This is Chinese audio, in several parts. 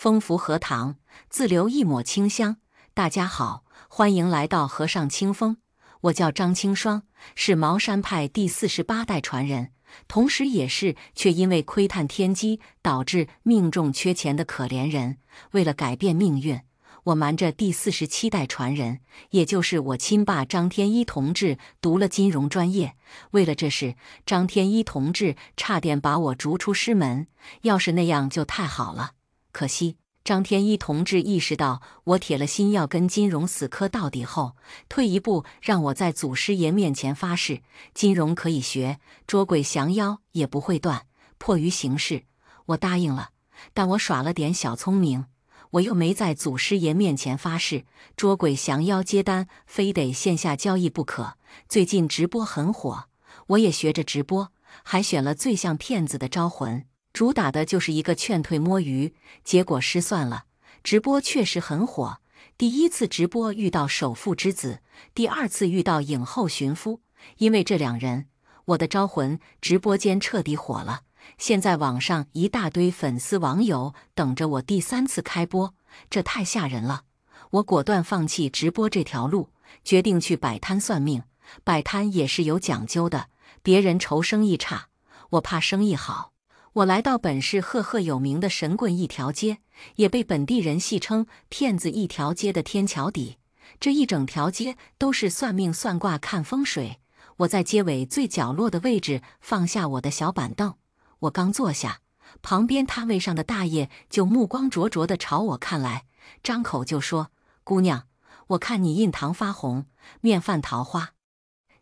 风拂荷塘，自留一抹清香。大家好，欢迎来到河上清风。我叫张清霜，是茅山派第48代传人，同时也是却因为窥探天机导致命中缺钱的可怜人。为了改变命运，我瞒着第47代传人，也就是我亲爸张天一同志读了金融专业。为了这事，张天一同志差点把我逐出师门，要是那样就太好了。可惜张天一同志意识到我铁了心要跟金融死磕到底后，退一步让我在祖师爷面前发誓，金融可以学，捉鬼降妖也不会断。迫于形势，我答应了，但我耍了点小聪明。我又没在祖师爷面前发誓，捉鬼降妖接单非得线下交易不可。最近直播很火，我也学着直播，还选了最像骗子的招魂，主打的就是一个劝退摸鱼。结果失算了，直播确实很火。第一次直播遇到首富之子，第二次遇到影后寻夫，因为这两人，我的招魂直播间彻底火了。现在网上一大堆粉丝网友等着我第3次开播，这太吓人了。我果断放弃直播这条路，决定去摆摊算命。摆摊也是有讲究的，别人愁生意差，我怕生意好。我来到本市赫赫有名的神棍一条街，也被本地人戏称骗子一条街的天桥底。这一整条街都是算命算卦看风水。我在街尾最角落的位置放下我的小板凳，我刚坐下，旁边摊位上的大爷就目光灼灼地朝我看来，张口就说：“姑娘，我看你印堂发红，面泛桃花，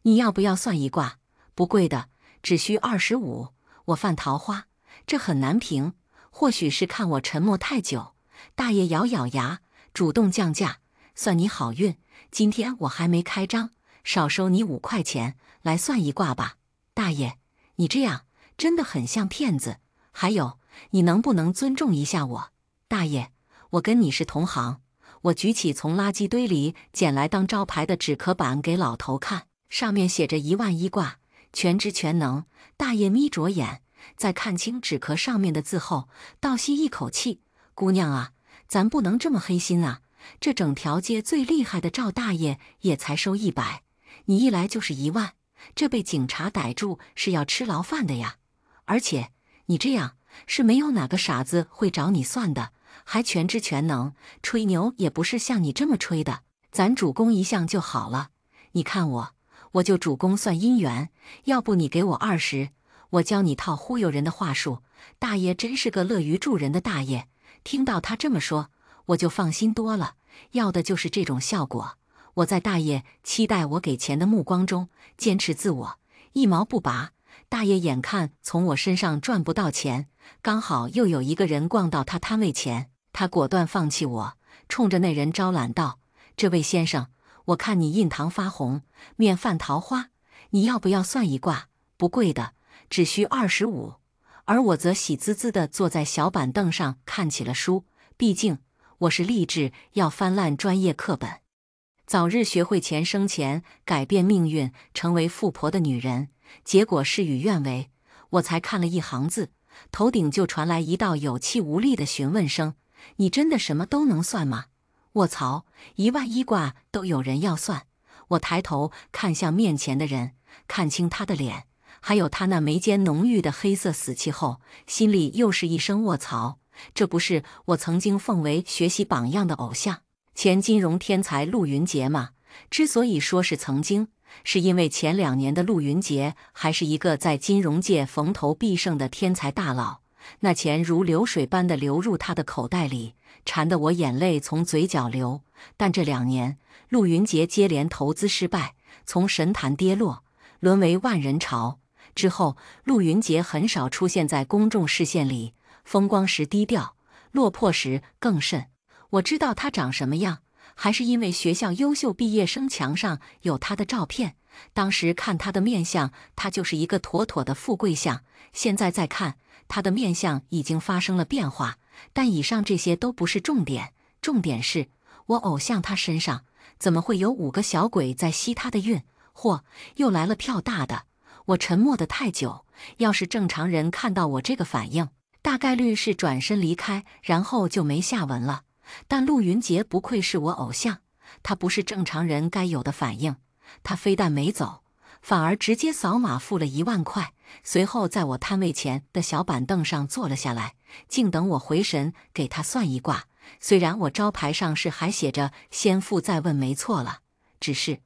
你要不要算一卦？不贵的，只需25。我犯桃花，这很难评。或许是看我沉默太久，大爷咬咬牙，主动降价，算你好运。今天我还没开张，少收你5块钱，来算一卦吧。大爷，你这样真的很像骗子。还有，你能不能尊重一下我？大爷，我跟你是同行。”我举起从垃圾堆里捡来当招牌的纸壳板给老头看，上面写着1万1卦，全知全能。大爷眯着眼，在看清纸壳上面的字后，倒吸一口气：“姑娘啊，咱不能这么黑心啊！这整条街最厉害的赵大爷也才收100，你一来就是1万，这被警察逮住是要吃牢饭的呀！而且你这样是没有哪个傻子会找你算的，还全知全能，吹牛也不是像你这么吹的。咱主攻一项就好了。你看我就主攻算姻缘，要不你给我20，我教你套忽悠人的话术。”大爷真是个乐于助人的大爷，听到他这么说，我就放心多了，要的就是这种效果。我在大爷期待我给钱的目光中坚持自我，一毛不拔。大爷眼看从我身上赚不到钱，刚好又有一个人逛到他摊位前，他果断放弃我，冲着那人招揽道：“这位先生，我看你印堂发红，面泛桃花，你要不要算一卦？不贵的，只需25。”而我则喜滋滋地坐在小板凳上看起了书，毕竟我是立志要翻烂专业课本，早日学会钱生钱，改变命运，成为富婆的女人。结果事与愿违，我才看了一行字，头顶就传来一道有气无力的询问声：“你真的什么都能算吗？”卧槽，1万1卦都有人要算。我抬头看向面前的人，看清他的脸，还有他那眉间浓郁的黑色死气后，心里又是一声卧槽。这不是我曾经奉为学习榜样的偶像，前金融天才陆云杰吗？之所以说是曾经，是因为前2年的陆云杰还是一个在金融界逢头必胜的天才大佬，那钱如流水般的流入他的口袋里，馋得我眼泪从嘴角流。但这2年，陆云杰接连投资失败，从神坛跌落，沦为万人潮。之后，陆云杰很少出现在公众视线里，风光时低调，落魄时更甚。我知道他长什么样，还是因为学校优秀毕业生墙上有他的照片。当时看他的面相，他就是一个妥妥的富贵相。现在再看，他的面相已经发生了变化。但以上这些都不是重点，重点是我偶像他身上怎么会有5个小鬼在吸他的运？嚯，又来了票大的！我沉默的太久，要是正常人看到我这个反应，大概率是转身离开，然后就没下文了。但陆云杰不愧是我偶像，他不是正常人该有的反应，他非但没走，反而直接扫码付了1万块，随后在我摊位前的小板凳上坐了下来，静等我回神给他算一卦。虽然我招牌上是还写着先付再问没错了，只是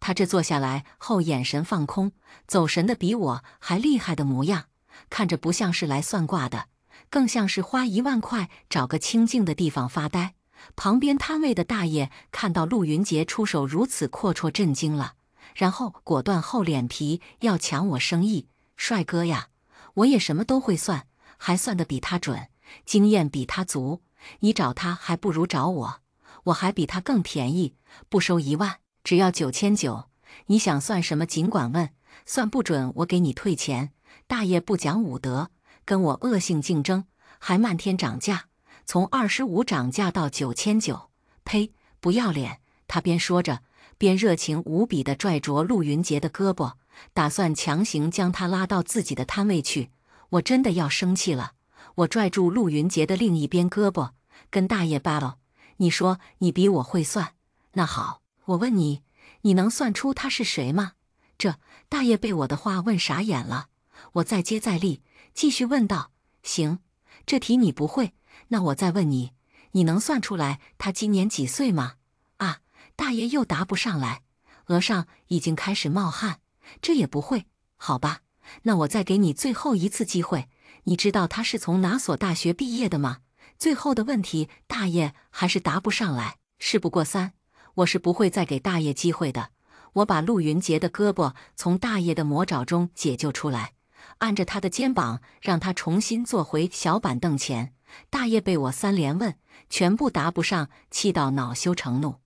他这坐下来后眼神放空，走神的比我还厉害的模样，看着不像是来算卦的，更像是花1万块找个清静的地方发呆。旁边摊位的大爷看到陆云杰出手如此阔绰，震惊了，然后果断厚脸皮要抢我生意。帅哥呀，我也什么都会算，还算得比他准，经验比他足，你找他还不如找我，我还比他更便宜，不收1万，只要9900。你想算什么尽管问，算不准我给你退钱。大爷不讲武德，跟我恶性竞争，还漫天涨价，从25涨价到9900，呸，不要脸！他边说着，边热情无比地拽着陆云杰的胳膊，打算强行将他拉到自己的摊位去。我真的要生气了，我拽住陆云杰的另一边胳膊，跟大爷battle。你说你比我会算，那好，我问你，你能算出他是谁吗？这大爷被我的话问傻眼了。我再接再厉，继续问道：行，这题你不会，那我再问你，你能算出来他今年几岁吗？啊，大爷又答不上来，额上已经开始冒汗。这也不会，好吧，那我再给你最后一次机会，你知道他是从哪所大学毕业的吗？最后的问题，大爷还是答不上来。事不过三，我是不会再给大爷机会的。我把陆云杰的胳膊从大爷的魔爪中解救出来，按着他的肩膀，让他重新坐回小板凳前。大爷被我3连问，全部答不上，气到恼羞成怒。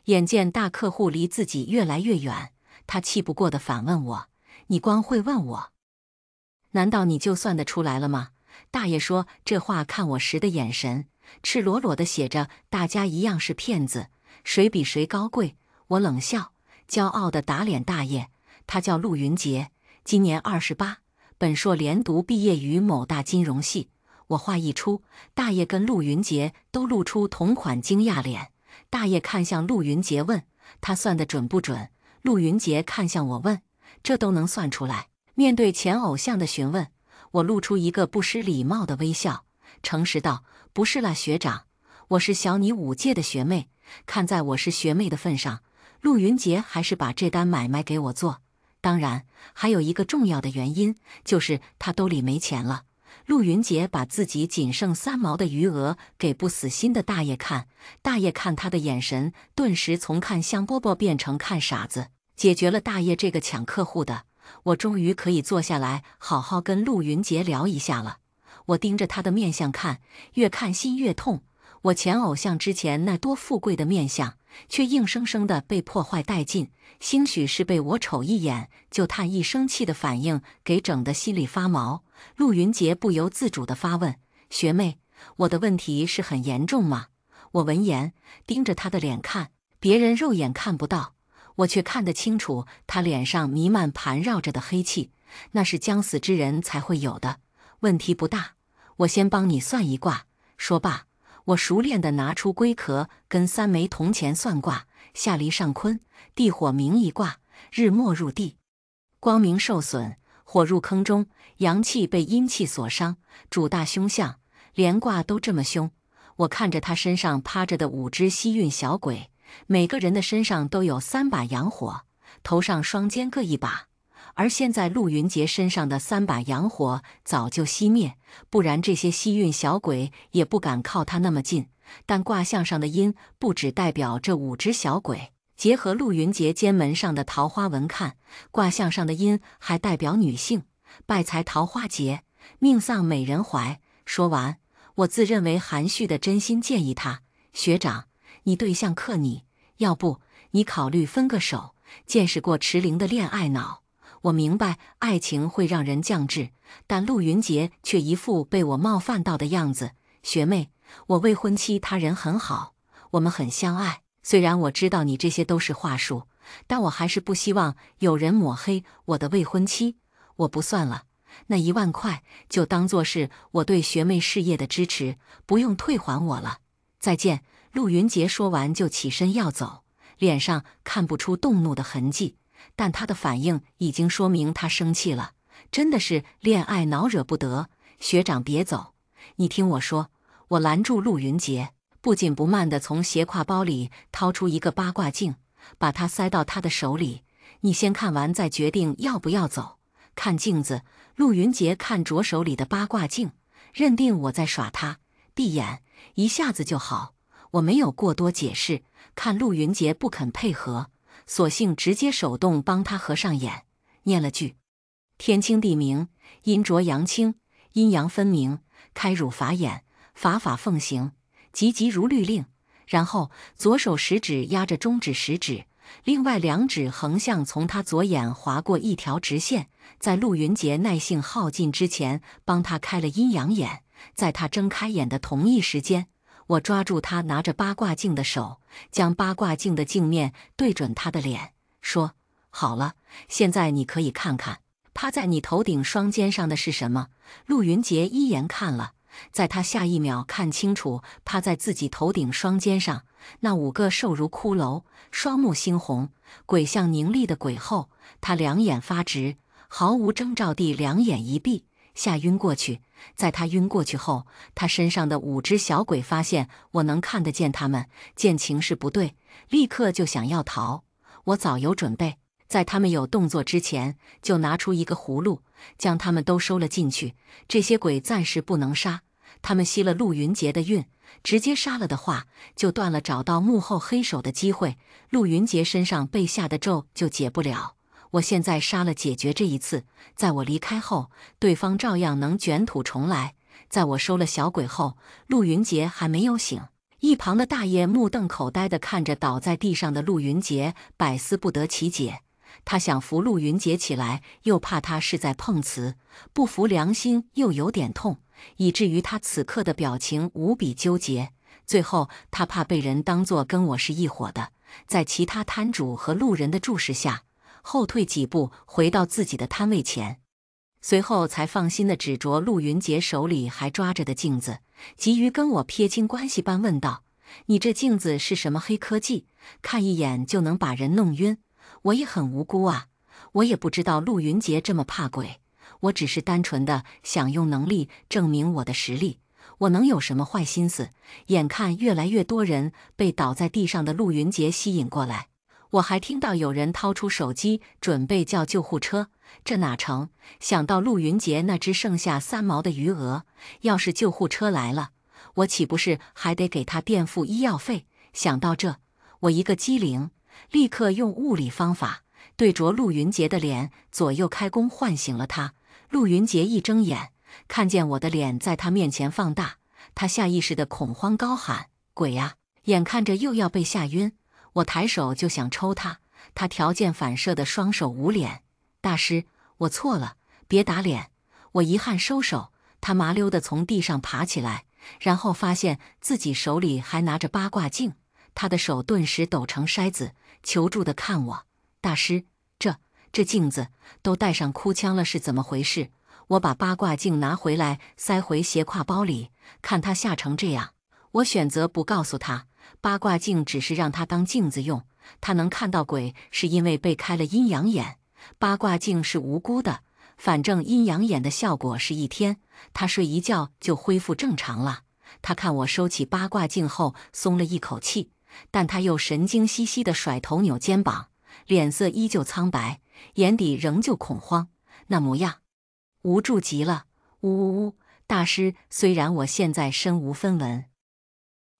眼见大客户离自己越来越远，他气不过的反问我：你光会问我，难道你就算得出来了吗？大爷说这话看我时的眼神，赤裸裸的写着大家一样是骗子，谁比谁高贵。我冷笑，骄傲地打脸大爷。他叫陆云杰，今年28，本硕连读毕业于某大金融系。我话一出，大爷跟陆云杰都露出同款惊讶脸。大爷看向陆云杰问：他算得准不准？陆云杰看向我问：这都能算出来？面对前偶像的询问，我露出一个不失礼貌的微笑，诚实道：不是啦，学长，我是小你5届的学妹。看在我是学妹的份上，陆云杰还是把这单买卖给我做。当然，还有一个重要的原因，就是他兜里没钱了。陆云杰把自己仅剩3毛的余额给不死心的大爷看，大爷看他的眼神顿时从看香饽饽变成看傻子。解决了大爷这个抢客户的，我终于可以坐下来好好跟陆云杰聊一下了。我盯着他的面相看，越看心越痛。我前偶像之前那多富贵的面相，却硬生生的被破坏殆尽。兴许是被我瞅一眼就叹一声气的反应给整得心里发毛。陆云杰不由自主地发问：学妹，我的问题是很严重吗？我闻言盯着他的脸看，别人肉眼看不到，我却看得清楚他脸上弥漫盘绕着的黑气，那是将死之人才会有的。问题不大，我先帮你算一卦。说罢，我熟练地拿出龟壳跟3枚铜钱算卦：夏离上坤，地火明一卦，日没入地，光明受损，火入坑中，阳气被阴气所伤，主大凶相。连卦都这么凶。我看着他身上趴着的5只西运小鬼，每个人的身上都有3把阳火，头上双肩各1把。而现在陆云杰身上的3把阳火早就熄灭，不然这些西运小鬼也不敢靠他那么近。但卦象上的阴不只代表这5只小鬼，结合陆云杰肩门上的桃花纹看，卦象上的阴还代表女性，败财桃花劫，命丧美人怀。说完，我自认为含蓄的真心建议他：学长，你对象克你，要不你考虑分个手。见识过池灵的恋爱脑，我明白爱情会让人降智，但陆云杰却一副被我冒犯到的样子。学妹，我未婚妻她人很好，我们很相爱。虽然我知道你这些都是话术，但我还是不希望有人抹黑我的未婚妻。我不算了，那1万块就当作是我对学妹事业的支持，不用退还我了。再见。陆云杰说完就起身要走，脸上看不出动怒的痕迹，但他的反应已经说明他生气了，真的是恋爱脑惹不得。学长别走，你听我说。我拦住陆云杰，不紧不慢地从斜挎包里掏出一个八卦镜，把它塞到他的手里。你先看完再决定要不要走。看镜子。陆云杰看着手里的八卦镜，认定我在耍他，闭眼，一下子就好。我没有过多解释，看陆云杰不肯配合，索性直接手动帮他合上眼，念了句：天清地明，阴浊阳清，阴阳分明，开乳法眼，法法奉行，急急如律令。然后左手食指压着中指食指，另外2指横向从他左眼划过一条直线，在陆云杰耐性耗尽之前帮他开了阴阳眼。在他睁开眼的同一时间，我抓住他拿着八卦镜的手，将八卦镜的镜面对准他的脸，说：好了，现在你可以看看趴在你头顶双肩上的是什么。陆云杰一眼看了，在他下一秒看清楚趴在自己头顶双肩上那5个瘦如骷髅、双目猩红、鬼相凝厉的鬼后，他两眼发直，毫无征兆地两眼一闭，吓晕过去。在他晕过去后，他身上的5只小鬼发现我能看得见他们，见情势不对，立刻就想要逃。我早有准备，在他们有动作之前，就拿出一个葫芦，将他们都收了进去。这些鬼暂时不能杀，他们吸了陆云杰的运，直接杀了的话，就断了找到幕后黑手的机会。陆云杰身上被下的咒就解不了。我现在杀了解决这一次，在我离开后，对方照样能卷土重来。在我收了小鬼后，陆云杰还没有醒。一旁的大爷目瞪口呆地看着倒在地上的陆云杰，百思不得其解。他想扶陆云杰起来，又怕他是在碰瓷，不服良心又有点痛，以至于他此刻的表情无比纠结。最后他怕被人当作跟我是一伙的，在其他摊主和路人的注视下，后退几步回到自己的摊位前，随后才放心地指着陆云杰手里还抓着的镜子，急于跟我撇清关系般问道：你这镜子是什么黑科技？看一眼就能把人弄晕？我也很无辜啊，我也不知道陆云杰这么怕鬼，我只是单纯的想用能力证明我的实力，我能有什么坏心思？眼看越来越多人被倒在地上的陆云杰吸引过来，我还听到有人掏出手机准备叫救护车，这哪成？想到陆云杰那只剩下3毛的余额，要是救护车来了，我岂不是还得给他垫付医药费？想到这，我一个机灵，立刻用物理方法对着陆云杰的脸左右开弓，唤醒了他。陆云杰一睁眼，看见我的脸在他面前放大，他下意识的恐慌高喊：鬼呀！眼看着又要被吓晕，我抬手就想抽他，他条件反射的双手捂脸：大师，我错了，别打脸。我遗憾收手，他麻溜的从地上爬起来，然后发现自己手里还拿着八卦镜，他的手顿时抖成筛子，求助的看我：大师，这镜子都带上哭腔了，是怎么回事？我把八卦镜拿回来，塞回斜挎包里，看他吓成这样，我选择不告诉他，八卦镜只是让他当镜子用，他能看到鬼是因为被开了阴阳眼，八卦镜是无辜的，反正阴阳眼的效果是1天，他睡一觉就恢复正常了。他看我收起八卦镜后松了一口气，但他又神经兮兮地甩头扭肩膀，脸色依旧苍白，眼底仍旧恐慌，那模样无助极了。呜呜呜！大师，虽然我现在身无分文，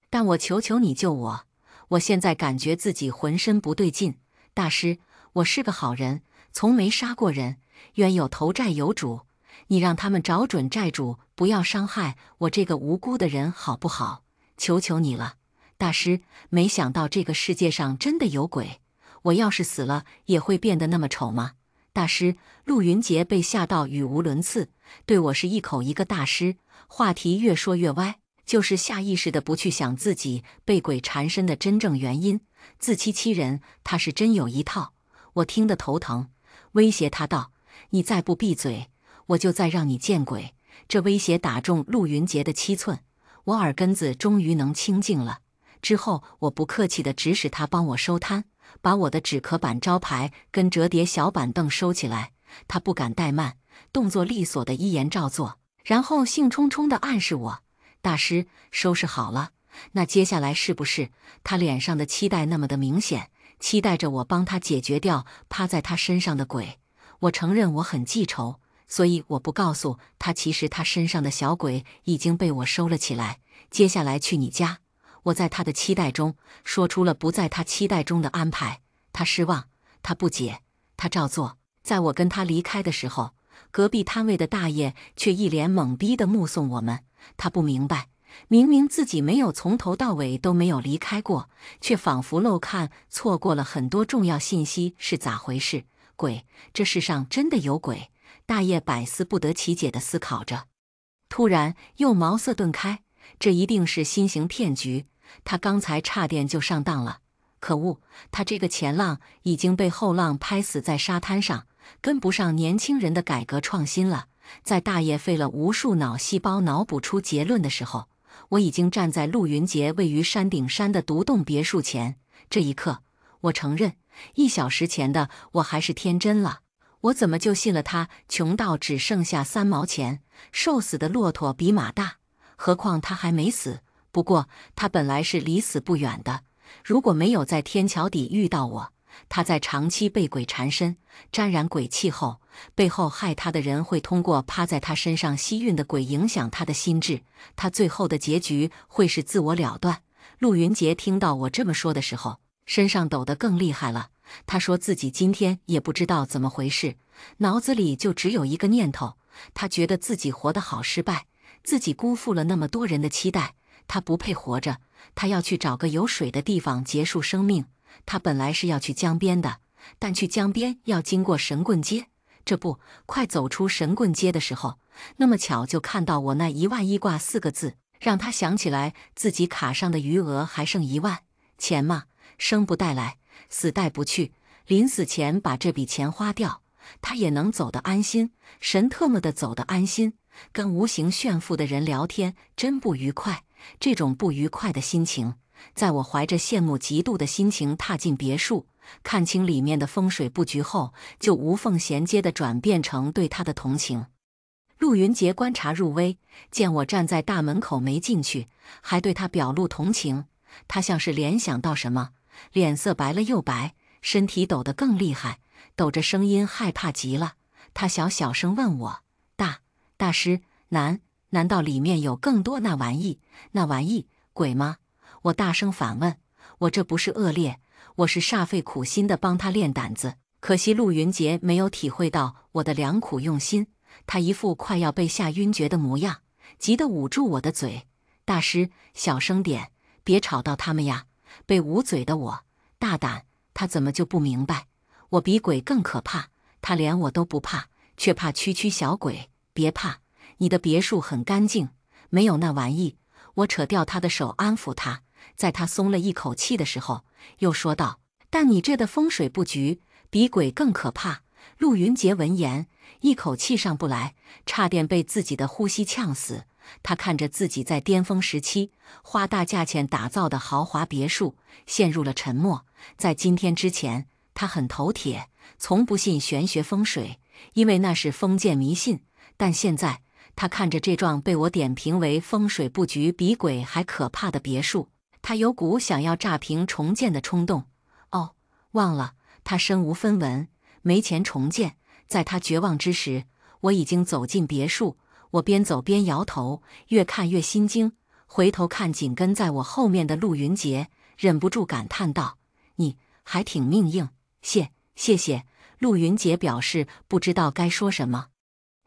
但我求求你救我！我现在感觉自己浑身不对劲。大师，我是个好人，从没杀过人，冤有头债有主，你让他们找准债主，不要伤害我这个无辜的人好不好？求求你了，大师！没想到这个世界上真的有鬼，我要是死了也会变得那么丑吗？大师！陆云杰被吓到语无伦次，对我是一口一个大师，话题越说越歪，就是下意识的不去想自己被鬼缠身的真正原因，自欺欺人，他是真有一套。我听得头疼，威胁他道：你再不闭嘴，我就再让你见鬼！这威胁打中陆云杰的7寸，我耳根子终于能清静了。之后，我不客气地指使他帮我收摊，把我的纸壳板招牌跟折叠小板凳收起来。他不敢怠慢，动作利索地依言照做，然后兴冲冲地暗示我：“大师，收拾好了，那接下来是不是？”他脸上的期待那么的明显，期待着我帮他解决掉趴在他身上的鬼。我承认我很记仇，所以我不告诉他，其实他身上的小鬼已经被我收了起来。接下来去你家。我在他的期待中说出了不在他期待中的安排，他失望，他不解，他照做。在我跟他离开的时候，隔壁摊位的大爷却一脸懵逼地目送我们。他不明白，明明自己没有从头到尾都没有离开过，却仿佛漏看错过了很多重要信息，是咋回事？鬼，这世上真的有鬼？大爷百思不得其解地思考着，突然又茅塞顿开，这一定是新型骗局。他刚才差点就上当了，可恶，他这个前浪已经被后浪拍死在沙滩上，跟不上年轻人的改革创新了。在大爷费了无数脑细胞脑补出结论的时候，我已经站在陆云杰位于山顶山的独栋别墅前。这一刻，我承认，1小时前的我还是天真了。我怎么就信了他穷到只剩下3毛钱，瘦死的骆驼比马大？何况他还没死。不过他本来是离死不远的，如果没有在天桥底遇到我，他在长期被鬼缠身、沾染鬼气后，背后害他的人会通过趴在他身上吸运的鬼影响他的心智，他最后的结局会是自我了断。陆云杰听到我这么说的时候，身上抖得更厉害了。他说自己今天也不知道怎么回事，脑子里就只有一个念头，他觉得自己活得好失败，自己辜负了那么多人的期待。他不配活着，他要去找个有水的地方结束生命。他本来是要去江边的，但去江边要经过神棍街。这不，快走出神棍街的时候，那么巧就看到我那1万1挂4个字，让他想起来自己卡上的余额还剩1万。钱嘛，生不带来，死带不去。临死前把这笔钱花掉，他也能走得安心，神特么的走得安心。跟无形炫富的人聊天真不愉快。这种不愉快的心情，在我怀着羡慕嫉妒的心情踏进别墅，看清里面的风水布局后，就无缝衔接地转变成对他的同情。陆云杰观察入微，见我站在大门口没进去，还对他表露同情。他像是联想到什么，脸色白了又白，身体抖得更厉害，抖着声音害怕极了。他小声问我：“大师，难道里面有更多那玩意？鬼吗？”我大声反问。我这不是恶劣，我是煞费苦心的帮他练胆子。可惜陆云杰没有体会到我的良苦用心，他一副快要被吓晕厥的模样，急得捂住我的嘴。大师，小声点，别吵到他们呀。被捂嘴的我，大胆，他怎么就不明白？我比鬼更可怕，他连我都不怕，却怕区小鬼。别怕，你的别墅很干净，没有那玩意。我扯掉他的手安抚他，在他松了一口气的时候，又说道：“但你这的风水布局比鬼更可怕。”陆云杰闻言，一口气上不来，差点被自己的呼吸呛死。他看着自己在巅峰时期花大价钱打造的豪华别墅，陷入了沉默。在今天之前，他很头铁，从不信玄学风水，因为那是封建迷信。但现在，他看着这幢被我点评为风水布局比鬼还可怕的别墅，他有股想要炸平重建的冲动。哦，忘了，他身无分文，没钱重建。在他绝望之时，我已经走进别墅。我边走边摇头，越看越心惊。回头看紧跟在我后面的陆云杰，忍不住感叹道：“你还挺命硬，谢谢。”陆云杰表示不知道该说什么。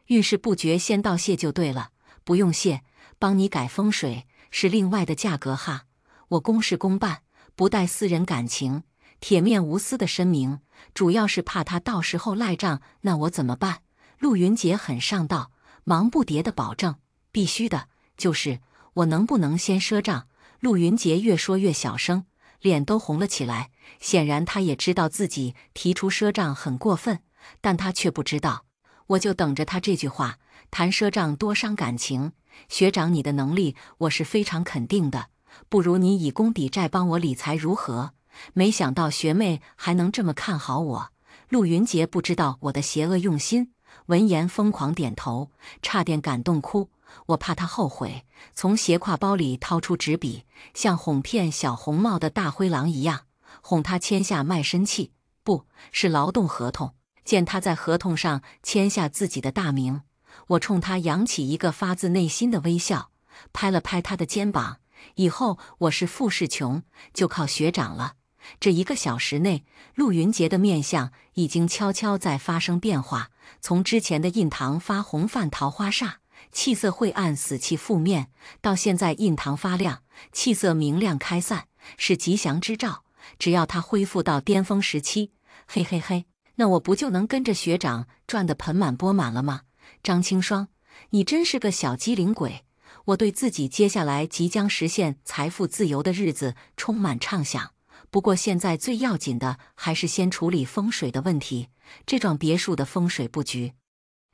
遇事不决，先道谢就对了。不用谢，帮你改风水是另外的价格哈。我公事公办，不带私人感情，铁面无私的声明，主要是怕他到时候赖账，那我怎么办？陆云杰很上道，忙不迭的保证：“必须的，就是我能不能先赊账？”陆云杰越说越小声，脸都红了起来。显然他也知道自己提出赊账很过分，但他却不知道，我就等着他这句话。谈赊账多伤感情，学长你的能力我是非常肯定的，不如你以工抵债帮我理财如何？没想到学妹还能这么看好我。陆云杰不知道我的邪恶用心，闻言疯狂点头，差点感动哭。我怕他后悔，从斜挎包里掏出纸笔，像哄骗小红帽的大灰狼一样，哄他签下卖身契，不是劳动合同。见他在合同上签下自己的大名，我冲他扬起一个发自内心的微笑，拍了拍他的肩膀。以后我是富是穷，就靠学长了。这1个小时内，陆云杰的面相已经悄悄在发生变化，从之前的印堂发红泛桃花煞，气色晦暗死气覆面，到现在印堂发亮，气色明亮开散，是吉祥之兆。只要他恢复到巅峰时期，嘿嘿嘿，那我不就能跟着学长赚得盆满钵满了吗？张清霜，你真是个小机灵鬼！我对自己接下来即将实现财富自由的日子充满畅想。不过现在最要紧的还是先处理风水的问题。这幢别墅的风水布局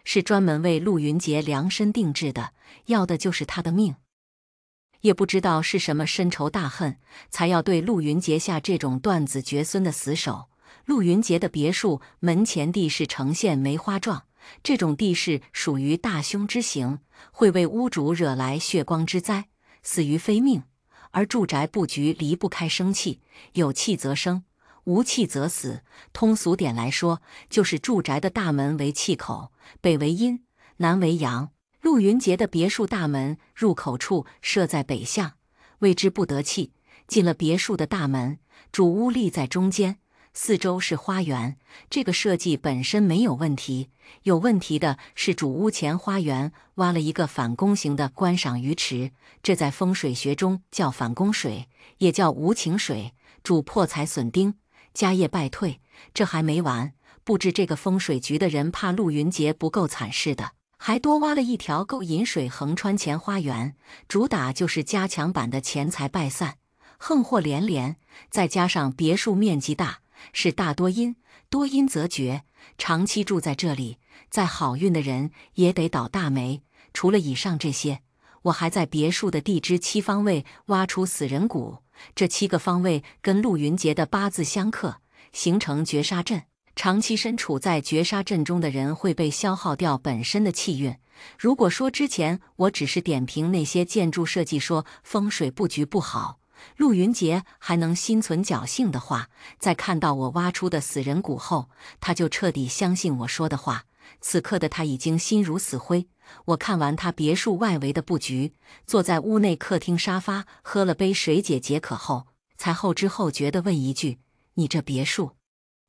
是专门为陆云杰量身定制的，要的就是他的命。也不知道是什么深仇大恨，才要对陆云杰下这种断子绝孙的死手。陆云杰的别墅门前地势呈现梅花状，这种地势属于大凶之刑，会为屋主惹来血光之灾，死于非命。而住宅布局离不开生气，有气则生，无气则死。通俗点来说，就是住宅的大门为气口，北为阴，南为阳。陆云杰的别墅大门入口处设在北向，谓之不得气。进了别墅的大门，主屋立在中间，四周是花园。这个设计本身没有问题，有问题的是主屋前花园挖了一个反弓形的观赏鱼池，这在风水学中叫反弓水，也叫无情水，主破财损丁，家业败退。这还没完，布置这个风水局的人怕陆云杰不够惨似的，还多挖了一条够引水横穿前花园，主打就是加强版的钱财败散，横祸连连。再加上别墅面积大，是大多阴，多阴则绝，长期住在这里，再好运的人也得倒大霉。除了以上这些，我还在别墅的地支7方位挖出死人谷，这7个方位跟陆云杰的八字相克，形成绝杀阵。长期身处在绝杀阵中的人会被消耗掉本身的气运。如果说之前我只是点评那些建筑设计说风水布局不好，陆云杰还能心存侥幸的话，在看到我挖出的死人谷后，他就彻底相信我说的话。此刻的他已经心如死灰。我看完他别墅外围的布局，坐在屋内客厅沙发喝了杯水解渴后，才后知后觉地问一句：你这别墅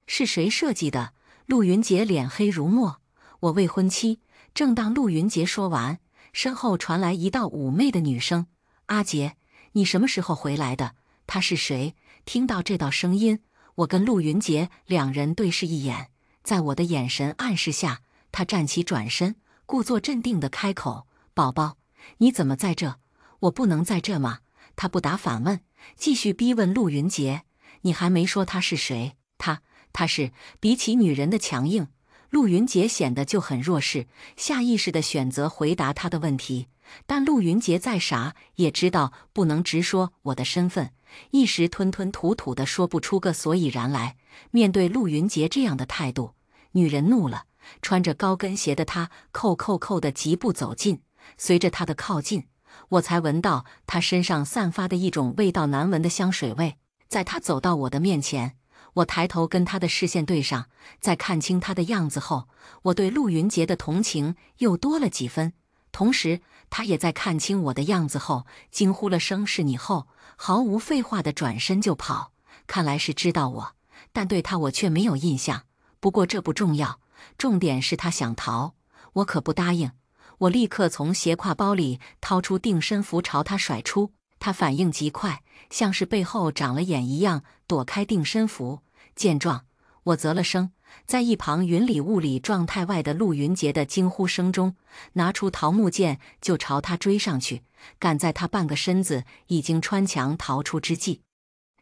是谁设计的？陆云杰脸黑如墨。我未婚妻。正当陆云杰说完，身后传来一道妩媚的女声：阿杰，你什么时候回来的？他是谁？听到这道声音，我跟陆云杰两人对视一眼，在我的眼神暗示下，他站起转身，故作镇定地开口：宝宝，你怎么在这？我不能在这吗？他不答反问，继续逼问陆云杰：你还没说他是谁？他是。比起女人的强硬，陆云杰显得就很弱势，下意识地选择回答他的问题。但陆云杰再傻也知道不能直说我的身份，一时吞吞吐吐地说不出个所以然来。面对陆云杰这样的态度，女人怒了，穿着高跟鞋的她扣地疾步走近。随着她的靠近，我才闻到她身上散发的一种味道难闻的香水味。在她走到我的面前，我抬头跟他的视线对上，在看清他的样子后，我对陆云杰的同情又多了几分。同时，他也在看清我的样子后，惊呼了声是你后，毫无废话地转身就跑。看来是知道我，但对他我却没有印象。不过这不重要，重点是他想逃，我可不答应。我立刻从斜挎包里掏出定身符朝他甩出，他反应极快，像是背后长了眼一样躲开定身符。见状，我啧了声，在一旁云里雾里状态外的陆云杰的惊呼声中，拿出桃木剑就朝他追上去，赶在他半个身子已经穿墙逃出之际，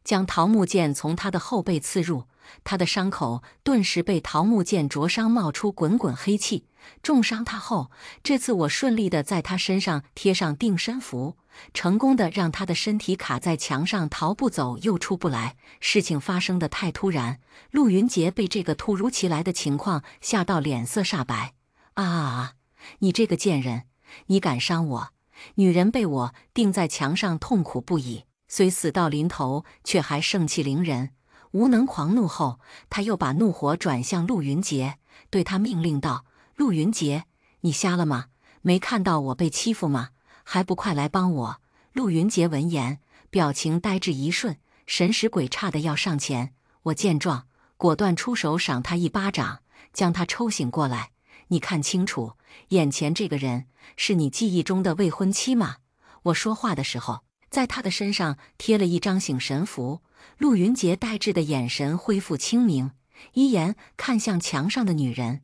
将桃木剑从他的后背刺入。他的伤口顿时被桃木剑灼伤，冒出滚滚黑气，重伤他后，这次我顺利的在他身上贴上定身符，成功的让他的身体卡在墙上，逃不走又出不来。事情发生的太突然，陆云杰被这个突如其来的情况吓到脸色煞白。啊！你这个贱人，你敢伤我！女人被我钉在墙上，痛苦不已，虽死到临头，却还盛气凌人。无能狂怒后，他又把怒火转向陆云杰，对他命令道：“陆云杰，你瞎了吗？没看到我被欺负吗？还不快来帮我！”陆云杰闻言，表情呆滞一瞬，神使鬼差的要上前。我见状，果断出手赏他一巴掌，将他抽醒过来。你看清楚，眼前这个人是你记忆中的未婚妻吗？我说话的时候，在他的身上贴了一张醒神符。陆云杰呆滞的眼神恢复清明，依言看向墙上的女人。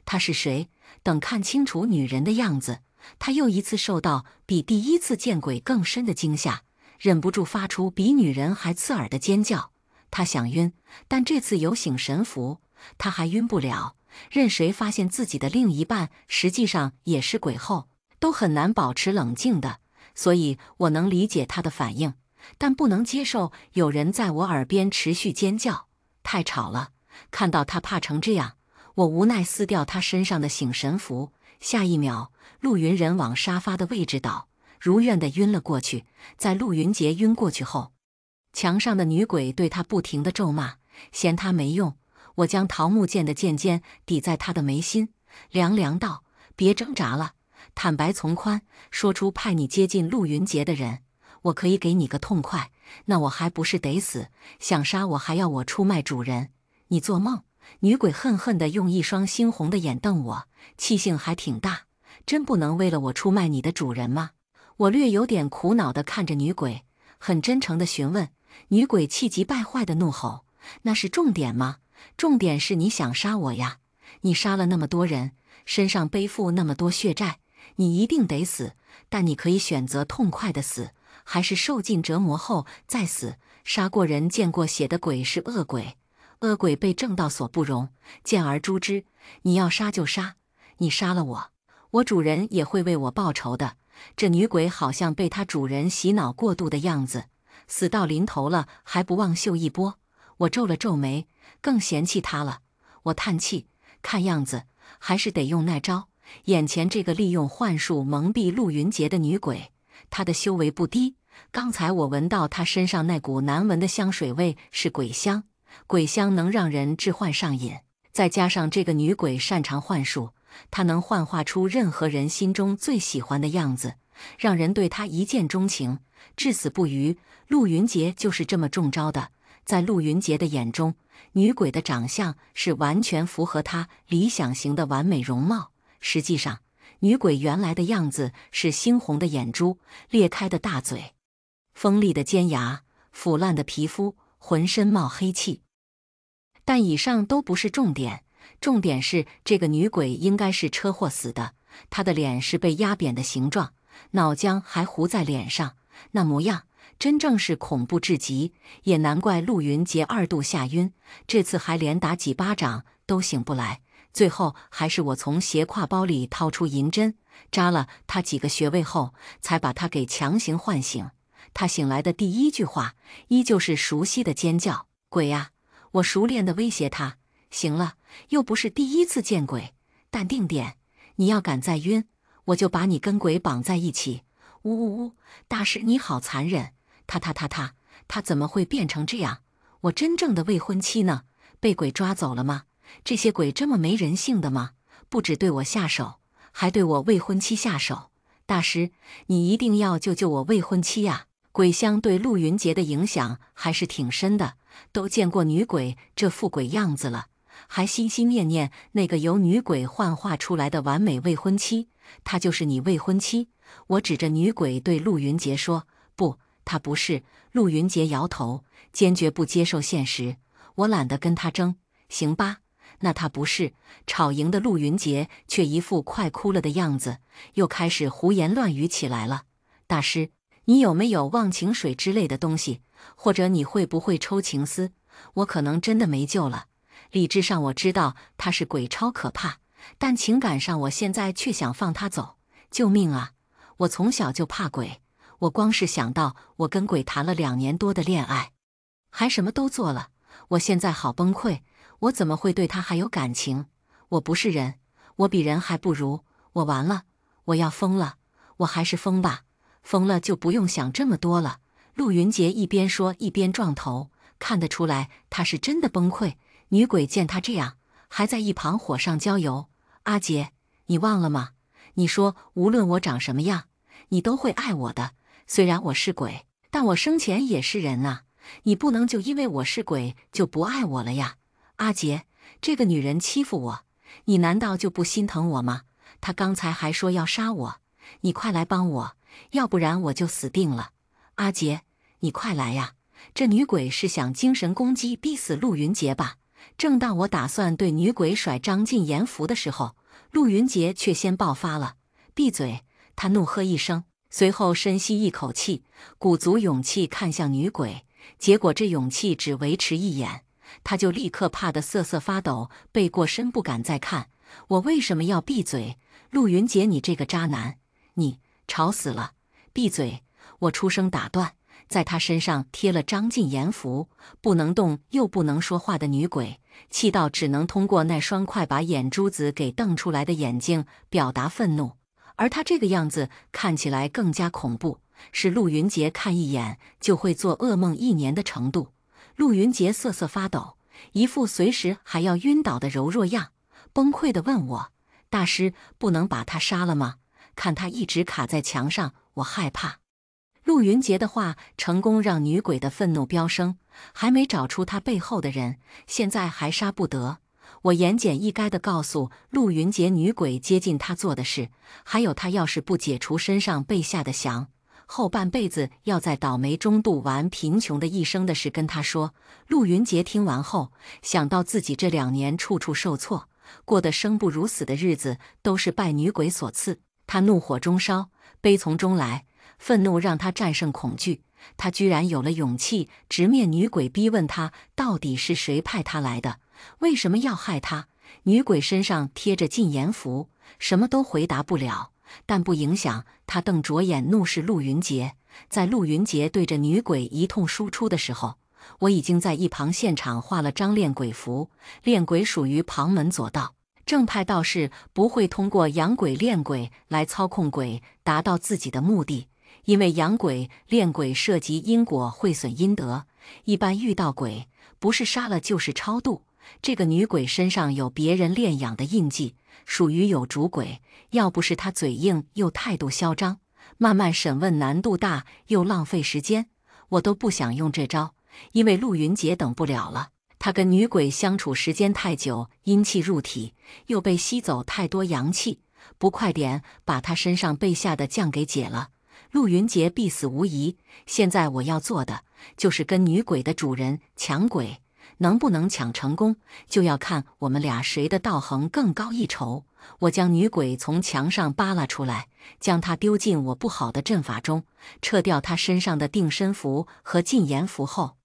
她是谁？等看清楚女人的样子，他又一次受到比第一次见鬼更深的惊吓，忍不住发出比女人还刺耳的尖叫。他想晕，但这次有醒神符，他还晕不了。任谁发现自己的另一半实际上也是鬼后，都很难保持冷静的。所以我能理解他的反应，但不能接受有人在我耳边持续尖叫，太吵了。看到他怕成这样，我无奈撕掉他身上的醒神符。下一秒，陆云人往沙发的位置倒，如愿地晕了过去。在陆云杰晕过去后，墙上的女鬼对他不停地咒骂，嫌他没用。我将桃木剑的剑尖抵在他的眉心，凉凉道：“别挣扎了，坦白从宽，说出派你接近陆云杰的人，我可以给你个痛快。那我还不是得死？想杀我还要我出卖主人？你做梦！”女鬼恨恨地用一双猩红的眼瞪我，气性还挺大，真不能为了我出卖你的主人吗？我略有点苦恼地看着女鬼，很真诚地询问。女鬼气急败坏地怒吼：“那是重点吗？重点是你想杀我呀！你杀了那么多人，身上背负那么多血债，你一定得死。但你可以选择痛快的死，还是受尽折磨后再死。杀过人、见过血的鬼是恶鬼，恶鬼被正道所不容，见而诛之。你要杀就杀，你杀了我，我主人也会为我报仇的。”这女鬼好像被她主人洗脑过度的样子，死到临头了还不忘秀一波。我皱了皱眉，更嫌弃她了。我叹气，看样子还是得用那招。眼前这个利用幻术蒙蔽陆云杰的女鬼，她的修为不低。刚才我闻到她身上那股难闻的香水味是鬼香，鬼香能让人致幻上瘾，再加上这个女鬼擅长幻术，她能幻化出任何人心中最喜欢的样子，让人对她一见钟情，至死不渝。陆云杰就是这么中招的。在陆云杰的眼中，女鬼的长相是完全符合他理想型的完美容貌。实际上，女鬼原来的样子是猩红的眼珠、裂开的大嘴、锋利的尖牙、腐烂的皮肤，浑身冒黑气。但以上都不是重点，重点是这个女鬼应该是车祸死的。她的脸是被压扁的形状，脑浆还糊在脸上，那模样真正是恐怖至极。也难怪陆云杰2度吓晕，这次还连打几巴掌都醒不来。最后还是我从斜挎包里掏出银针，扎了他几个穴位后，才把他给强行唤醒。他醒来的第一句话依旧是熟悉的尖叫：“鬼呀！”我熟练地威胁他：“行了，又不是第一次见鬼，淡定点。你要敢再晕，我就把你跟鬼绑在一起。”呜呜呜！大师你好残忍！他怎么会变成这样？我真正的未婚妻呢？被鬼抓走了吗？这些鬼这么没人性的吗？不只对我下手，还对我未婚妻下手。大师，你一定要救救我未婚妻呀！鬼香对陆云杰的影响还是挺深的，都见过女鬼这副鬼样子了，还心心念念那个由女鬼幻化出来的完美未婚妻。她就是你未婚妻？我指着女鬼对陆云杰说：“不，她不是。”陆云杰摇头，坚决不接受现实。我懒得跟他争。行吧，那她不是。吵赢的陆云杰却一副快哭了的样子，又开始胡言乱语起来了。大师，你有没有忘情水之类的东西？或者你会不会抽情丝？我可能真的没救了。理智上我知道他是鬼超可怕，但情感上我现在却想放他走。救命啊！我从小就怕鬼，我光是想到我跟鬼谈了2年多的恋爱，还什么都做了，我现在好崩溃。我怎么会对他还有感情？我不是人，我比人还不如，我完了，我要疯了。我还是疯吧，疯了就不用想这么多了。陆云杰一边说一边撞头，看得出来他是真的崩溃。女鬼见他这样，还在一旁火上浇油。阿杰，你忘了吗？你说无论我长什么样，你都会爱我的。虽然我是鬼，但我生前也是人啊，你不能就因为我是鬼就不爱我了呀。阿杰，这个女人欺负我，你难道就不心疼我吗？她刚才还说要杀我，你快来帮我，要不然我就死定了。阿杰，你快来呀！这女鬼是想精神攻击逼死陆云杰吧？正当我打算对女鬼甩张禁言符的时候，陆云杰却先爆发了。闭嘴！他怒喝一声，随后深吸一口气，鼓足勇气看向女鬼。结果这勇气只维持一眼，他就立刻怕得瑟瑟发抖，背过身不敢再看。我为什么要闭嘴？陆云杰，你这个渣男！你吵死了！闭嘴！我出声打断，在他身上贴了张禁言符。不能动又不能说话的女鬼，气到只能通过那双快把眼珠子给瞪出来的眼睛表达愤怒。而他这个样子看起来更加恐怖，是陆云杰看一眼就会做噩梦1年的程度。陆云杰瑟瑟发抖，一副随时还要晕倒的柔弱样，崩溃地问我：大师，不能把他杀了吗？看他一直卡在墙上，我害怕。陆云杰的话成功让女鬼的愤怒飙升，还没找出他背后的人，现在还杀不得。我言简意赅地告诉陆云杰女鬼接近他做的事，还有他要是不解除身上被下的降，后半辈子要在倒霉中度完贫穷的一生的事跟他说。陆云杰听完后，想到自己这2年处处受挫，过得生不如死的日子都是拜女鬼所赐，他怒火中烧，悲从中来。愤怒让他战胜恐惧，他居然有了勇气直面女鬼，逼问他到底是谁派他来的，为什么要害他？女鬼身上贴着禁言符，什么都回答不了，但不影响他瞪着眼怒视陆云杰。在陆云杰对着女鬼一通输出的时候，我已经在一旁现场画了张练鬼符。练鬼属于旁门左道，正派道士不会通过养鬼练鬼来操控鬼达到自己的目的，因为养鬼练鬼涉及因果，会损阴德。一般遇到鬼，不是杀了就是超度。这个女鬼身上有别人炼养的印记，属于有主鬼。要不是她嘴硬又态度嚣张，慢慢审问难度大又浪费时间，我都不想用这招。因为陆云杰等不了了，他跟女鬼相处时间太久，阴气入体，又被吸走太多阳气，不快点把他身上被下的降给解了，陆云杰必死无疑。现在我要做的就是跟女鬼的主人抢鬼，能不能抢成功，就要看我们俩谁的道行更高一筹。我将女鬼从墙上扒拉出来，将她丢进我不好的阵法中，撤掉她身上的定身符和禁言符后，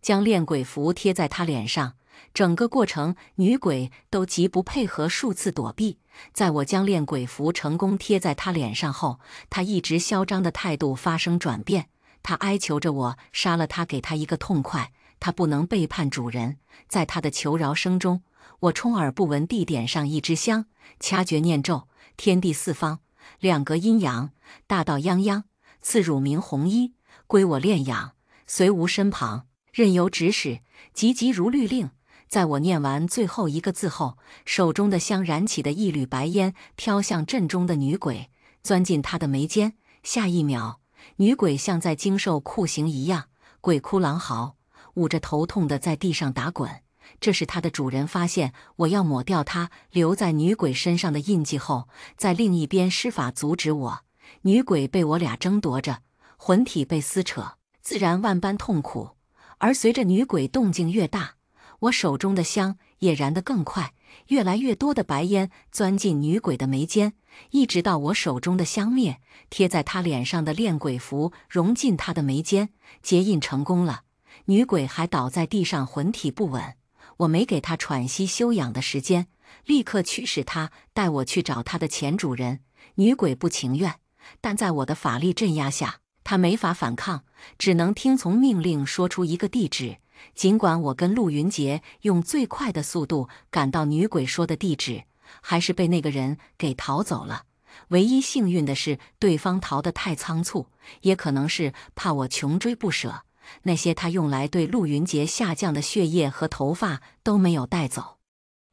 将练鬼符贴在她脸上。整个过程，女鬼都极不配合，数次躲避。在我将练鬼符成功贴在她脸上后，她一直嚣张的态度发生转变，她哀求着我杀了她，给她一个痛快。她不能背叛主人。在她的求饶声中，我充耳不闻地点上一支香，掐诀念咒，天地四方，两隔阴阳，大道泱泱，赐乳名红衣，归我炼养，随无身旁，任由指使，急急如律令。在我念完最后一个字后，手中的香燃起的一缕白烟飘向阵中的女鬼，钻进她的眉间。下一秒，女鬼像在经受酷刑一样，鬼哭狼嚎，捂着头痛的在地上打滚。这是她的主人发现我要抹掉她留在女鬼身上的印记后，在另一边施法阻止我。女鬼被我俩争夺着，魂体被撕扯，自然万般痛苦。而随着女鬼动静越大，我手中的香也燃得更快，越来越多的白烟钻进女鬼的眉间，一直到我手中的香灭，贴在她脸上的练鬼符融进她的眉间，结印成功了。女鬼还倒在地上，魂体不稳。我没给他喘息休养的时间，立刻驱使他带我去找他的前主人。女鬼不情愿，但在我的法力镇压下，她没法反抗，只能听从命令说出一个地址。尽管我跟陆云杰用最快的速度赶到女鬼说的地址，还是被那个人给逃走了。唯一幸运的是，对方逃得太仓促，也可能是怕我穷追不舍。那些他用来对陆云杰下降的血液和头发都没有带走。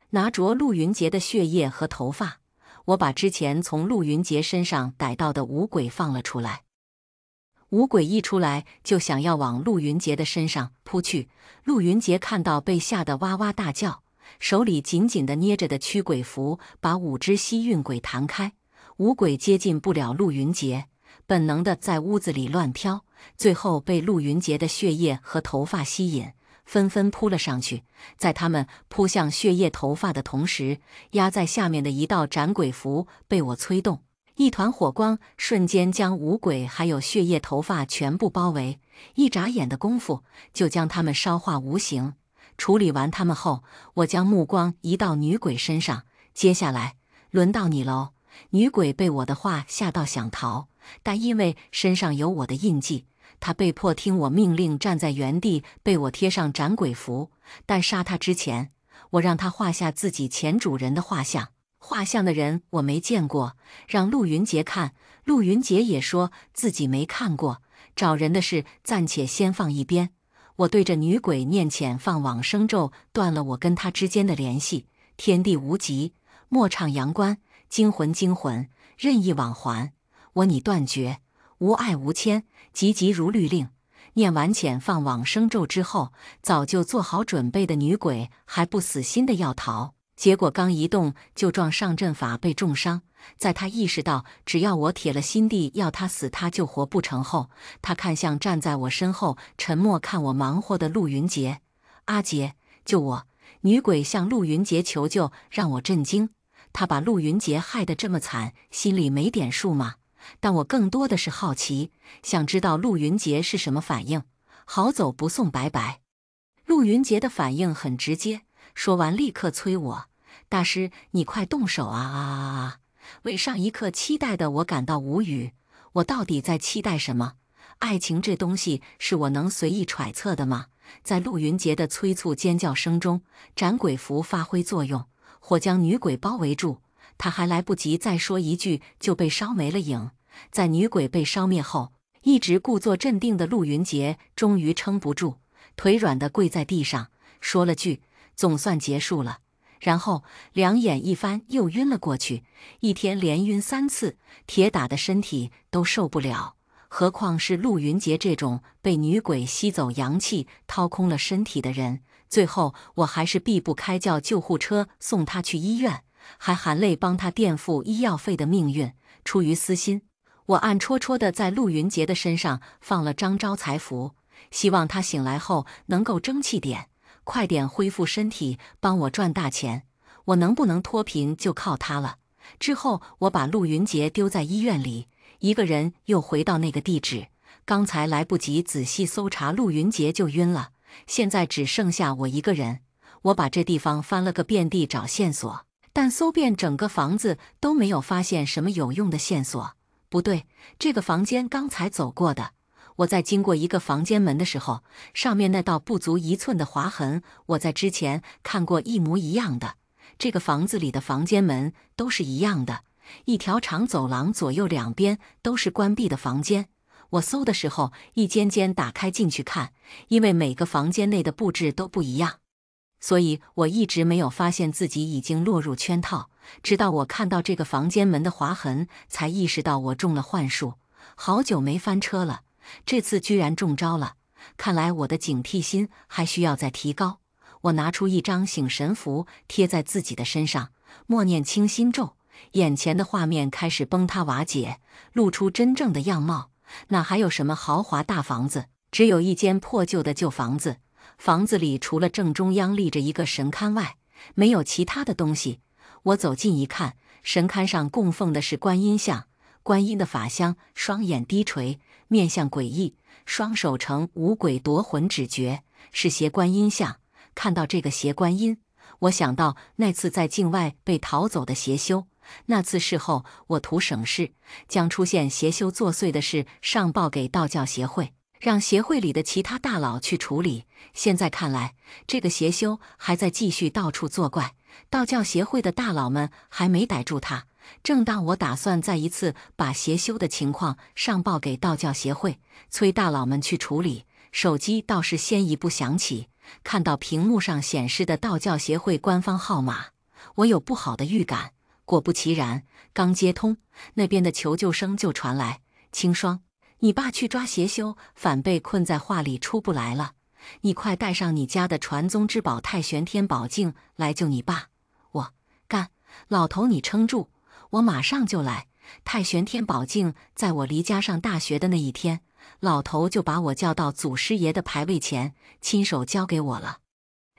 拿着陆云杰的血液和头发，我把之前从陆云杰身上逮到的五鬼放了出来。五鬼一出来就想要往陆云杰的身上扑去，陆云杰看到被吓得哇哇大叫，手里紧紧地捏着的驱鬼符把5只吸运鬼弹开。五鬼接近不了陆云杰，本能地在屋子里乱飘，最后被陆云杰的血液和头发吸引，纷纷扑了上去。在他们扑向血液头发的同时，压在下面的一道斩鬼符被我催动，一团火光瞬间将五鬼还有血液头发全部包围，一眨眼的功夫就将他们烧化无形。处理完他们后，我将目光移到女鬼身上，接下来轮到你喽。女鬼被我的话吓到想逃，但因为身上有我的印记，她被迫听我命令，站在原地被我贴上斩鬼符。但杀她之前，我让她画下自己前主人的画像。画像的人我没见过，让陆云杰看，陆云杰也说自己没看过。找人的事暂且先放一边，我对着女鬼念遣放往生咒，断了我跟她之间的联系。天地无极，莫唱阳关，惊魂惊魂，任意往还，我你断绝，无爱无牵，急急如律令。念完遣放往生咒之后，早就做好准备的女鬼还不死心的要逃，结果刚移动就撞上阵法被重伤。在他意识到只要我铁了心地要他死他就活不成后，他看向站在我身后沉默看我忙活的陆云杰：“阿杰，救我！”女鬼向陆云杰求救，让我震惊。他把陆云杰害得这么惨，心里没点数吗？但我更多的是好奇，想知道陆云杰是什么反应。好走不送拜拜。陆云杰的反应很直接，说完立刻催我：“大师，你快动手啊！”为上一刻期待的我感到无语，我到底在期待什么？爱情这东西是我能随意揣测的吗？在陆云杰的催促尖叫声中，斩鬼符发挥作用，火将女鬼包围住。他还来不及再说一句，就被烧没了影。在女鬼被烧灭后，一直故作镇定的陆云杰终于撑不住，腿软地跪在地上，说了句：“总算结束了。”然后两眼一翻，又晕了过去。一天连晕3次，铁打的身体都受不了，何况是陆云杰这种被女鬼吸走阳气、掏空了身体的人。最后我还是避不开叫救护车送他去医院，还含泪帮他垫付医药费的命运。出于私心，我暗戳戳地在陆云杰的身上放了张招财符，希望他醒来后能够争气点，快点恢复身体，帮我赚大钱。我能不能脱贫就靠他了。之后我把陆云杰丢在医院里，一个人又回到那个地址。刚才来不及仔细搜查，陆云杰就晕了，现在只剩下我一个人。我把这地方翻了个遍地找线索，但搜遍整个房子都没有发现什么有用的线索。不对，这个房间刚才走过的。我在经过一个房间门的时候，上面那道不足1寸的划痕，我在之前看过一模一样的。这个房子里的房间门都是一样的，一条长走廊，左右两边都是关闭的房间。我搜的时候，一间间打开进去看，因为每个房间内的布置都不一样，所以我一直没有发现自己已经落入圈套。直到我看到这个房间门的划痕，才意识到我中了幻术。好久没翻车了，这次居然中招了。看来我的警惕心还需要再提高。我拿出一张醒神符，贴在自己的身上，默念清心咒，眼前的画面开始崩塌瓦解，露出真正的样貌。哪还有什么豪华大房子，只有一间破旧的旧房子。房子里除了正中央立着一个神龛外，没有其他的东西。我走近一看，神龛上供奉的是观音像，观音的法相，双眼低垂，面相诡异，双手呈五鬼夺魂指诀，是邪观音像。看到这个邪观音，我想到那次在境外被逃走的邪修。那次事后，我图省事，将出现邪修作祟的事上报给道教协会，让协会里的其他大佬去处理。现在看来，这个邪修还在继续到处作怪，道教协会的大佬们还没逮住他。正当我打算再一次把邪修的情况上报给道教协会，催大佬们去处理，手机倒是先一步响起，看到屏幕上显示的道教协会官方号码，我有不好的预感。果不其然，刚接通，那边的求救声就传来：“青霜，你爸去抓邪修，反被困在画里出不来了，你快带上你家的传宗之宝太玄天宝镜来救你爸。”我干，老头你撑住，我马上就来。太玄天宝镜在我离家上大学的那一天，老头就把我叫到祖师爷的牌位前，亲手交给我了。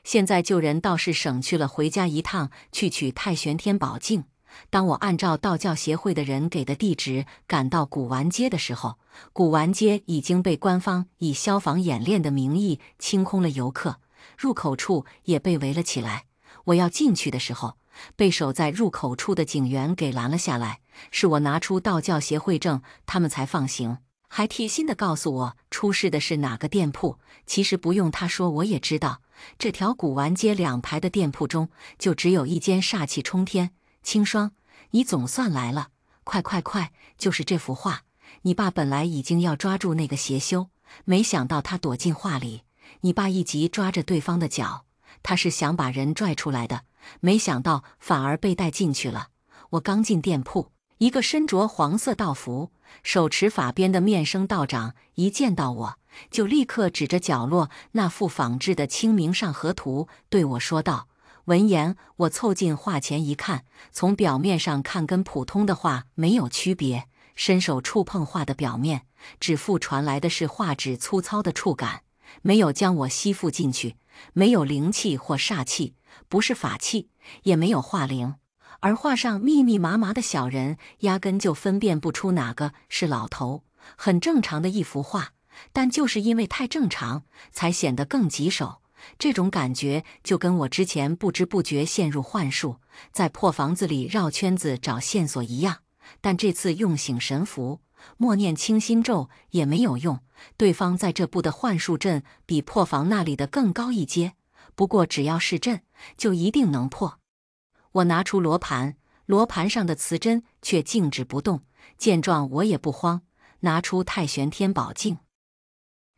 现在救人倒是省去了回家一趟去取太玄天宝镜。当我按照道教协会的人给的地址赶到古玩街的时候，古玩街已经被官方以消防演练的名义清空了游客，入口处也被围了起来。我要进去的时候，被守在入口处的警员给拦了下来，是我拿出道教协会证，他们才放行，还贴心地告诉我出事的是哪个店铺。其实不用他说我也知道，这条古玩街2排的店铺中，就只有一间煞气冲天。青霜，你总算来了！快快快，就是这幅画。你爸本来已经要抓住那个邪修，没想到他躲进画里，你爸一急抓着对方的脚，他是想把人拽出来的，没想到反而被带进去了。我刚进店铺，一个身着黄色道服、手持法鞭的面生道长一见到我，就立刻指着角落那幅仿制的《清明上河图》对我说道。闻言，我凑近画前一看，从表面上看跟普通的画没有区别，伸手触碰画的表面，指腹传来的是画纸粗糙的触感，没有将我吸附进去，没有灵气或煞气，不是法器，也没有画灵。而画上密密麻麻的小人，压根就分辨不出哪个是老头，很正常的一幅画，但就是因为太正常，才显得更棘手。这种感觉就跟我之前不知不觉陷入幻术，在破房子里绕圈子找线索一样。但这次用醒神符，默念清心咒也没有用，对方在这布的幻术阵比破房那里的更高一阶。不过只要是阵，就一定能破。我拿出罗盘，罗盘上的磁针却静止不动。见状我也不慌，拿出太玄天宝镜。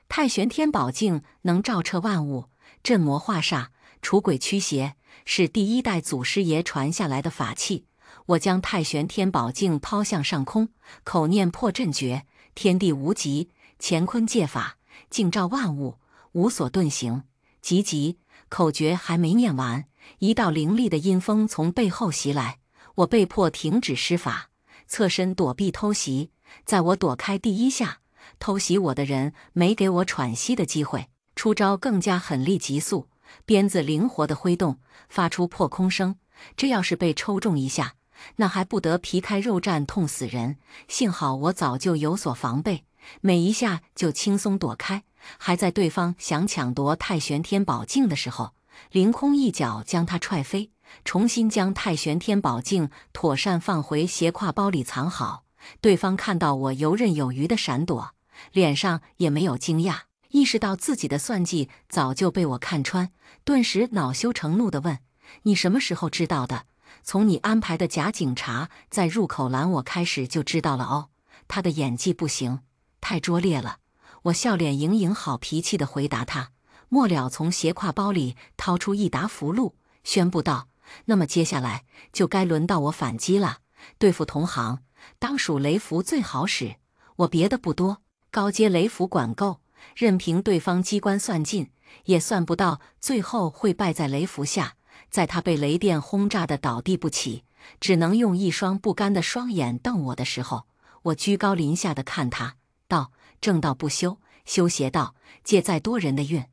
太玄天宝镜能照彻万物，镇魔化煞，除鬼驱邪，是第1代祖师爷传下来的法器。我将太玄天宝镜抛向上空，口念破阵诀：天地无极，乾坤借法，镜照万物，无所遁形。急急，口诀还没念完，一道凌厉的阴风从背后袭来，我被迫停止施法，侧身躲避偷袭。在我躲开第1下，偷袭我的人没给我喘息的机会，出招更加狠厉急速，鞭子灵活地挥动，发出破空声。这要是被抽中一下，那还不得皮开肉绽，痛死人。幸好我早就有所防备，每一下就轻松躲开。还在对方想抢夺太玄天宝镜的时候，凌空一脚将他踹飞，重新将太玄天宝镜妥善放回斜挎包里藏好。对方看到我游刃有余的闪躲，脸上也没有惊讶，意识到自己的算计早就被我看穿，顿时恼羞成怒地问：“你什么时候知道的？从你安排的假警察在入口拦我开始就知道了哦。”他的演技不行，太拙劣了。我笑脸盈盈，好脾气地回答他，末了从斜挎包里掏出一沓符箓，宣布道：“那么接下来就该轮到我反击了。对付同行，当属雷符最好使。我别的不多，高阶雷符管够，任凭对方机关算尽，也算不到最后会败在雷符下。在他被雷电轰炸的倒地不起，只能用一双不甘的双眼瞪我的时候，我居高临下的看他，道：“正道不修，修邪道，借再多人的运，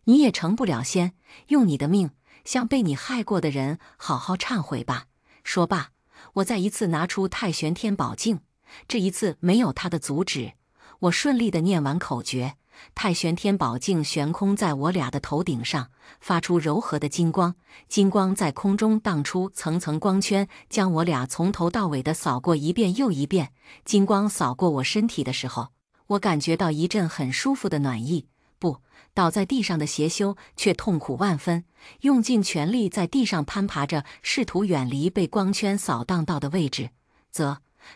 你也成不了仙。用你的命，向被你害过的人好好忏悔吧。”说罢，我再一次拿出太玄天宝镜，这一次没有他的阻止，我顺利地念完口诀，太玄天宝镜悬空在我俩的头顶上，发出柔和的金光，金光在空中荡出层层光圈，将我俩从头到尾的扫过一遍又一遍。金光扫过我身体的时候，我感觉到一阵很舒服的暖意。不，倒在地上的邪修却痛苦万分，用尽全力在地上攀爬着，试图远离被光圈扫荡到的位置。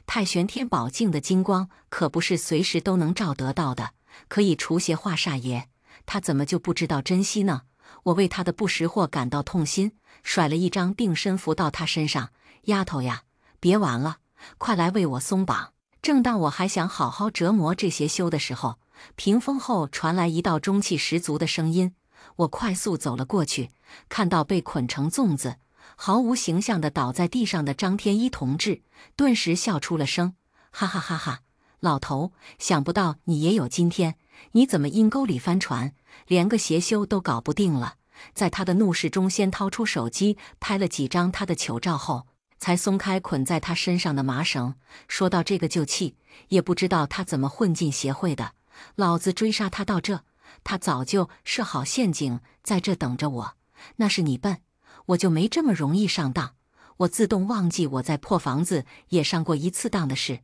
太玄天宝镜的金光可不是随时都能照得到的，可以除邪化煞也。他怎么就不知道珍惜呢？我为他的不识货感到痛心，甩了一张定身符到他身上。丫头呀，别玩了，快来为我松绑。正当我还想好好折磨这邪修的时候，屏风后传来一道中气十足的声音。我快速走了过去，看到被捆成粽子，毫无形象地倒在地上的张天一同志，顿时笑出了声，哈哈哈哈！老头，想不到你也有今天，你怎么阴沟里翻船，连个邪修都搞不定了？在他的怒视中，先掏出手机拍了几张他的糗照后，才松开捆在他身上的麻绳。说到这个就气，也不知道他怎么混进协会的。老子追杀他到这，他早就设好陷阱，在这等着我。那是你笨，我就没这么容易上当。我自动忘记我在破房子也上过一次当的事。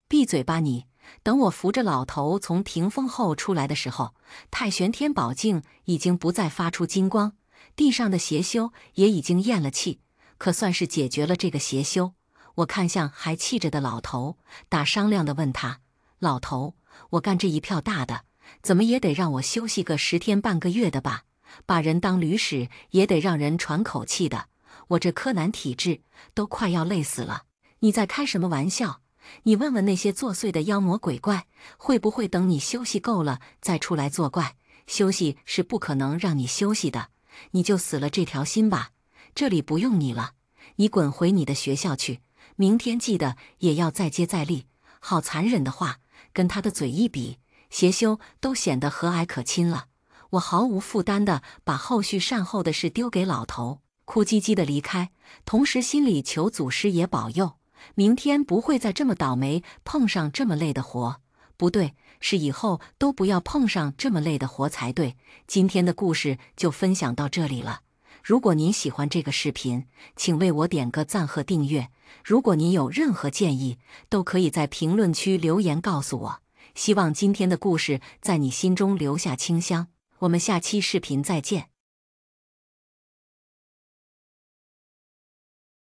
闭嘴吧你！等我扶着老头从屏风后出来的时候，太玄天宝镜已经不再发出金光，地上的邪修也已经咽了气，可算是解决了这个邪修。我看向还气着的老头，打商量地问他：老头，我干这一票大的，怎么也得让我休息个10天半个月的吧？把人当驴使也得让人喘口气的，我这柯南体质都快要累死了。你在开什么玩笑？你问问那些作祟的妖魔鬼怪，会不会等你休息够了再出来作怪？休息是不可能让你休息的，你就死了这条心吧。这里不用你了，你滚回你的学校去，明天记得也要再接再厉。好残忍的话，跟他的嘴一比，邪修都显得和蔼可亲了。我毫无负担地把后续善后的事丢给老头，哭唧唧地离开，同时心里求祖师爷保佑，明天不会再这么倒霉，碰上这么累的活。不对，是以后都不要碰上这么累的活才对。今天的故事就分享到这里了。如果您喜欢这个视频，请为我点个赞和订阅。如果您有任何建议，都可以在评论区留言告诉我。希望今天的故事在你心中留下清香。我们下期视频再见。